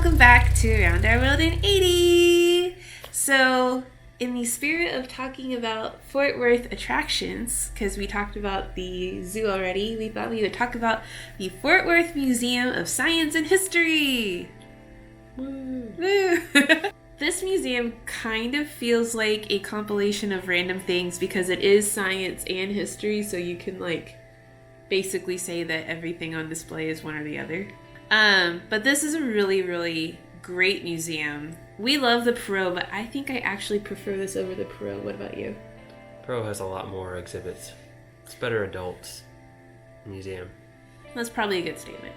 welcome back to Around Our World in 80. So, in the spirit of talking about Fort Worth attractions, because we talked about the zoo already, we thought we would talk about the Fort Worth Museum of Science and History. Woo! This museum kind of feels like a compilation of random things because it is science and history, so you can basically say that everything on display is one or the other. But this is a really, really great museum. We love the Perot, but I think I actually prefer this over the Perot. What about you? Perot has a lot more exhibits. It's better adults museum. That's probably a good statement.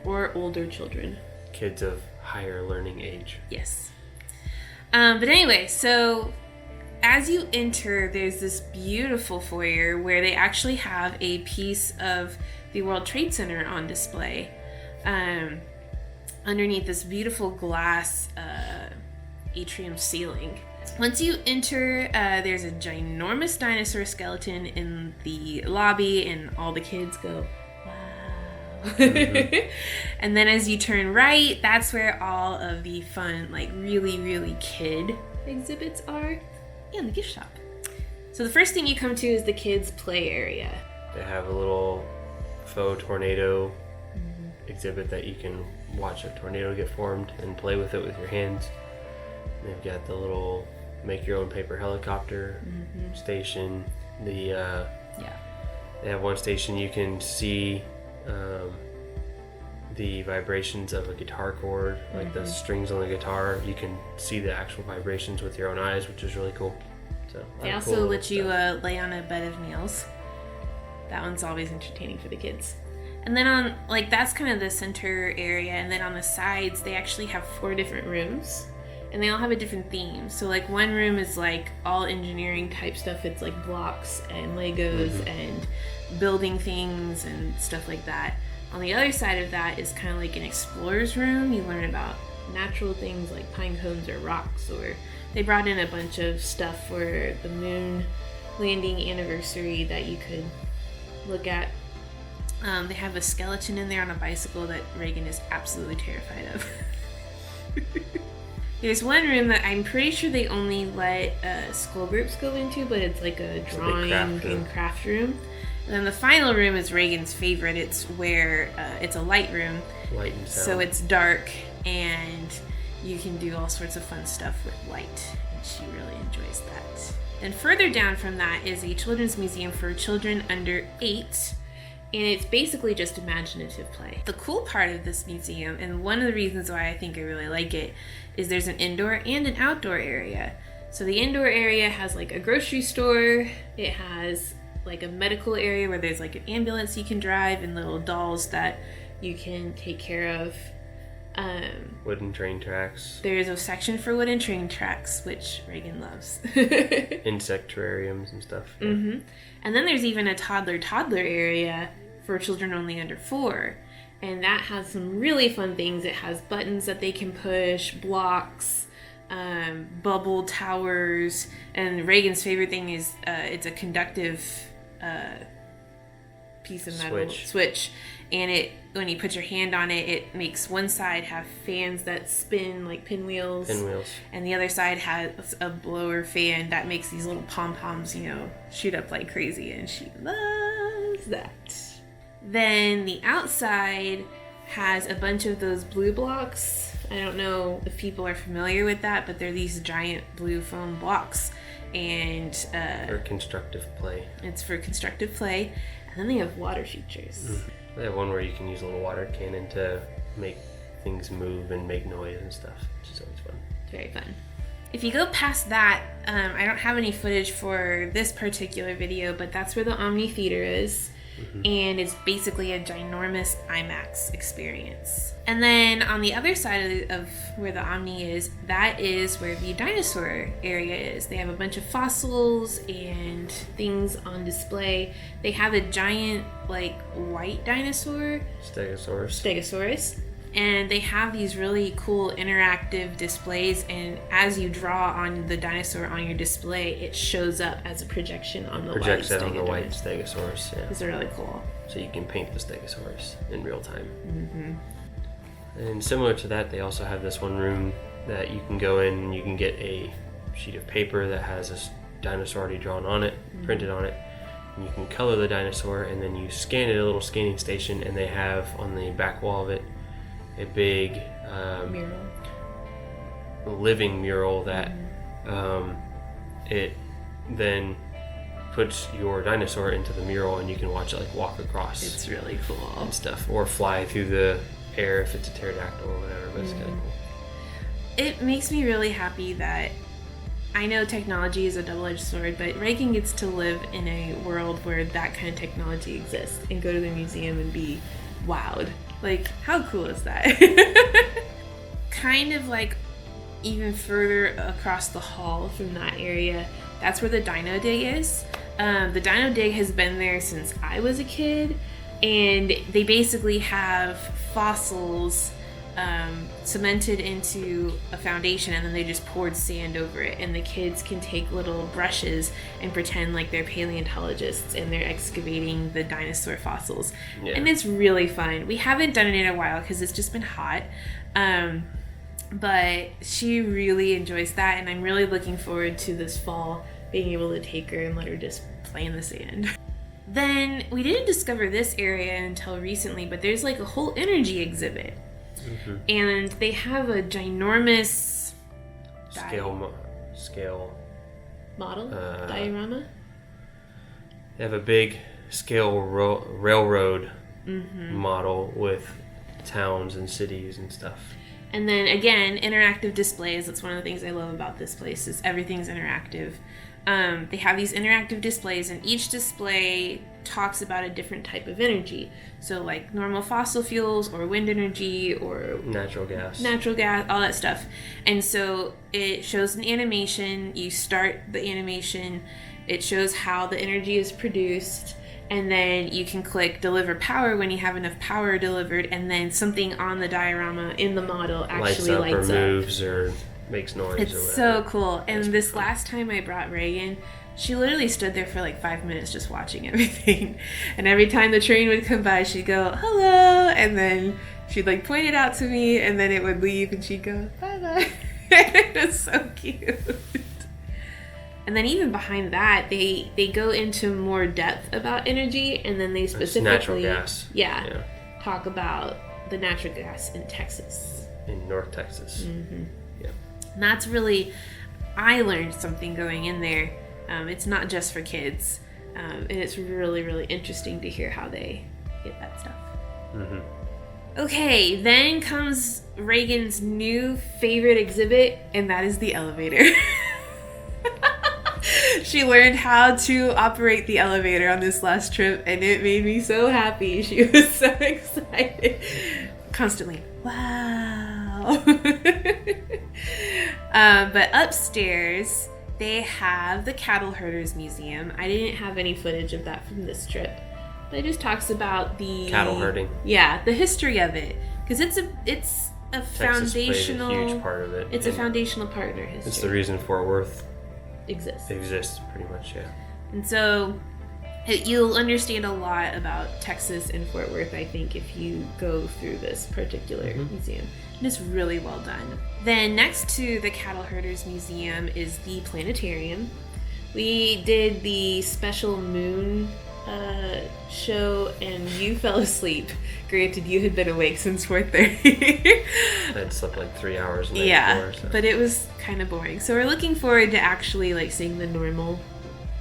Or older children. Kids of higher learning age. Yes. But anyway, so as you enter, there's this beautiful foyer where they actually have a piece of the World Trade Center on display. Underneath this beautiful glass atrium ceiling. Once you enter, there's a ginormous dinosaur skeleton in the lobby, and all the kids go, wow. Mm-hmm. And then as you turn right, that's where all of the fun, really, really kid exhibits are, and the gift shop. So the first thing you come to is the kids' play area. They have a little faux tornado exhibit that you can watch a tornado get formed and play with it with your hands. They've got the little make your own paper helicopter station. They have one station you can see the vibrations of a guitar chord, the strings on the guitar. You can see the actual vibrations with your own eyes, which is really cool. So they also let you lay on a bed of nails. That one's always entertaining for the kids. And then on, that's kind of the center area, and then on the sides, they actually have 4 different rooms, and they all have a different theme. So, one room is, all engineering type stuff. It's, blocks and Legos and building things and stuff like that. On the other side of that is kind of like an explorer's room. You learn about natural things like pine cones or rocks, or they brought in a bunch of stuff for the moon landing anniversary that you could look at. They have a skeleton in there on a bicycle that Reagan is absolutely terrified of. There's one room that I'm pretty sure they only let school groups go into, but it's a drawing and craft room. And then the final room is Reagan's favorite. It's where it's a light room. Light and sound. So it's dark, and you can do all sorts of fun stuff with light, and she really enjoys that. Then further down from that is a children's museum for children under 8. And it's basically just imaginative play. The cool part of this museum, and one of the reasons why I think I really like it, is there's an indoor and an outdoor area. So the indoor area has a grocery store. It has a medical area where there's an ambulance you can drive and little dolls that you can take care of. Wooden train tracks. There's a section for wooden train tracks, which Reagan loves. Insect terrariums and stuff. Yeah. Mm-hmm. And then there's even a toddler area for children only under 4. And that has some really fun things. It has buttons that they can push, blocks, bubble towers. And Reagan's favorite thing is it's a conductive piece of metal switch. And when you put your hand on it, it makes one side have fans that spin like pinwheels. And the other side has a blower fan that makes these little pom-poms, shoot up like crazy. And she loves that. Then the outside has a bunch of those blue blocks. I don't know if people are familiar with that, but they're these giant blue foam blocks. And for constructive play. It's for constructive play. And then they have water features. They have one where you can use a little water cannon to make things move and make noise and stuff, which is always fun. Very fun. If you go past that, I don't have any footage for this particular video, but that's where the Omni Theater is. And it's basically a ginormous IMAX experience. And then on the other side of where the Omni is, that is where the dinosaur area is. They have a bunch of fossils and things on display. They have a giant, white dinosaur. Stegosaurus. And they have these really cool interactive displays, and as you draw on the dinosaur on your display, it shows up as a projection on the Projects it on the white Stegosaurus, yeah. These are really cool. So you can paint the Stegosaurus in real time. And similar to that, they also have this one room that you can go in and you can get a sheet of paper that has this dinosaur already drawn on it, printed on it. And you can color the dinosaur, and then you scan it at a little scanning station, and they have on the back wall of it a big Mural. living mural that it then puts your dinosaur into the mural, and you can watch it like walk across. It's really cool. And stuff, or fly through the air if it's a pterodactyl or whatever. But it's kind of cool. It makes me really happy that I know technology is a double-edged sword, but Reagan gets to live in a world where that kind of technology exists and go to the museum and be wowed. Like, how cool is that? Kind of like even further across the hall from that area, that's where the Dino Dig is. The Dino Dig has been there since I was a kid, and they basically have fossils cemented into a foundation, and then they just poured sand over it, and the kids can take little brushes and pretend like they're paleontologists and they're excavating the dinosaur fossils. Yeah. And it's really fun. We haven't done it in a while because it's just been hot, but she really enjoys that, and I'm really looking forward to this fall being able to take her and let her just play in the sand. Then we didn't discover this area until recently, but there's like a whole energy exhibit. And they have a ginormous scale model diorama. They have a big scale railroad model with towns and cities and stuff. And then again, interactive displays. That's one of the things I love about this place is everything's interactive. They have these interactive displays, and each display talks about a different type of energy. So like normal fossil fuels or wind energy or natural gas, all that stuff. And so it shows an animation. You start the animation. It shows how the energy is produced. And then you can click deliver power when you have enough power delivered. And then something on the diorama in the model actually lights up. Or moves or makes noise. It's or whatever. so cool. And this last time I brought Reagan, she literally stood there for like 5 minutes just watching everything. And every time the train would come by, she'd go, hello. And then she'd like point it out to me, and then it would leave and she'd go, bye-bye. It's so cute. And then even behind that, they go into more depth about energy, and then they specifically... It's natural gas. Yeah. Talk about the natural gas in Texas. In North Texas. Mm-hmm. Yeah. And that's really... I learned something going in there. It's not just for kids. And it's really, really interesting to hear how they get that stuff. Mm-hmm. Okay, then comes Reagan's new favorite exhibit, and that is the elevator. She learned how to operate the elevator on this last trip, and it made me so happy. She was so excited. Constantly, wow. But upstairs, they have the Cattle Herders Museum. I didn't have any footage of that from this trip. But it just talks about the... cattle herding. Yeah, the history of it. Because it's a Texas foundational... played a huge part of it. It's a foundational part in our history. It's the reason Fort Worth exists, pretty much, yeah. And so you'll understand a lot about Texas and Fort Worth, I think, if you go through this particular museum. And it's really well done. Then next to the Cattle Herders Museum is the Planetarium. We did the special moon show, and you fell asleep. Granted, you had been awake since 4:30. I'd slept like 3 hours the night before. So. But it was kind of boring. So we're looking forward to actually like seeing the normal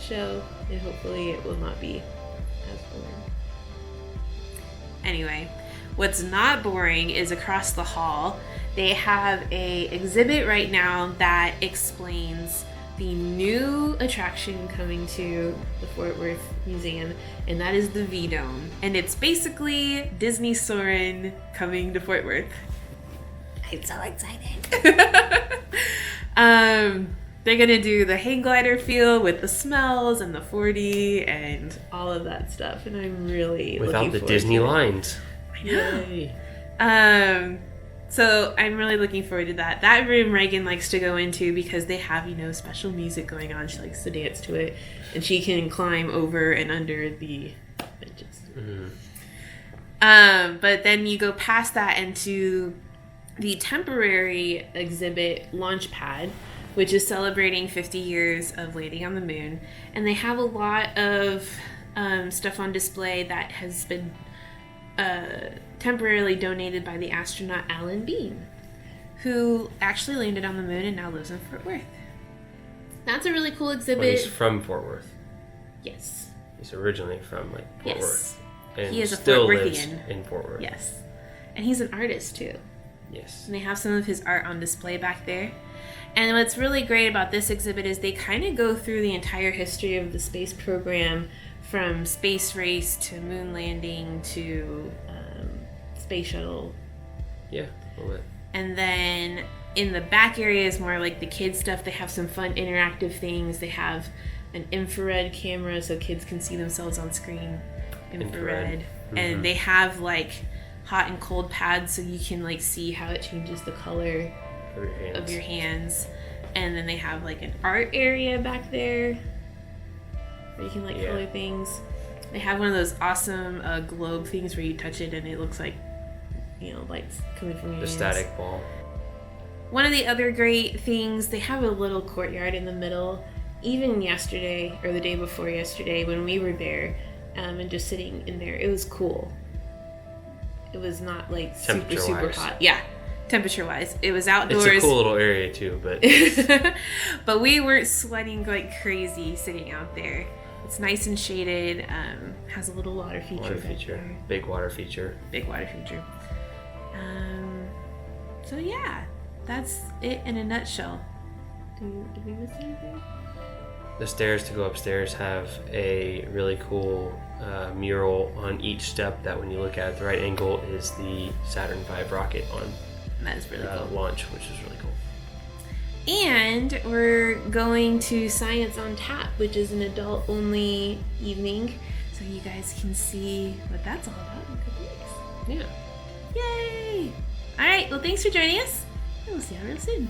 show, and hopefully it will not be as boring. Anyway, what's not boring is across the hall. They have a exhibit right now that explains the new attraction coming to the Fort Worth Museum, and that is the V-Dome. And it's basically Disney Soarin' coming to Fort Worth. I'm so excited. They're gonna do the hang glider feel with the smells and the 4D and all of that stuff, and I'm really without looking the forward Disney to it. lines. I know. Yay. So I'm really looking forward to that. That room Reagan likes to go into because they have, special music going on. She likes to dance to it. And she can climb over and under the benches. But then you go past that into the temporary exhibit launch pad, which is celebrating 50 years of landing on the moon. And they have a lot of stuff on display that has been temporarily donated by the astronaut Alan Bean, who actually landed on the moon and now lives in Fort Worth. That's a really cool exhibit. Well, he's from Fort Worth. Yes. He's originally from Fort Worth. And he is a still Fort lives Worthian. in Fort Worth. Yes. And he's an artist too. Yes. And they have some of his art on display back there. And what's really great about this exhibit is they kind of go through the entire history of the space program, from space race to moon landing to space shuttle. Yeah, a little bit. And then in the back area is more like the kids stuff. They have some fun interactive things. They have an infrared camera so kids can see themselves on screen. Infrared. Mm-hmm. And they have like hot and cold pads so you can like see how it changes the color of your hands. And then they have like an art area back there where you can like color things. They have one of those awesome globe things where you touch it and it looks like, you know, lights coming from your hands. The static ball. One of the other great things, they have a little courtyard in the middle. Even yesterday, or the day before yesterday, when we were there, and just sitting in there, it was cool. It was not like super hot. Yeah, temperature-wise. It was outdoors. It's a cool little area too, but... but we weren't sweating like crazy sitting out there. It's nice and shaded, has a little water feature. Big water feature. Big water feature. So yeah, that's it in a nutshell. Did we miss anything? The stairs to go upstairs have a really cool mural on each step that when you look at the right angle is the Saturn V rocket on That is really cool. launch, which is really cool. And we're going to Science on Tap, which is an adult-only evening, so you guys can see what that's all about in a couple weeks. Yeah. Yay! All right, well, thanks for joining us, and we'll see you real soon.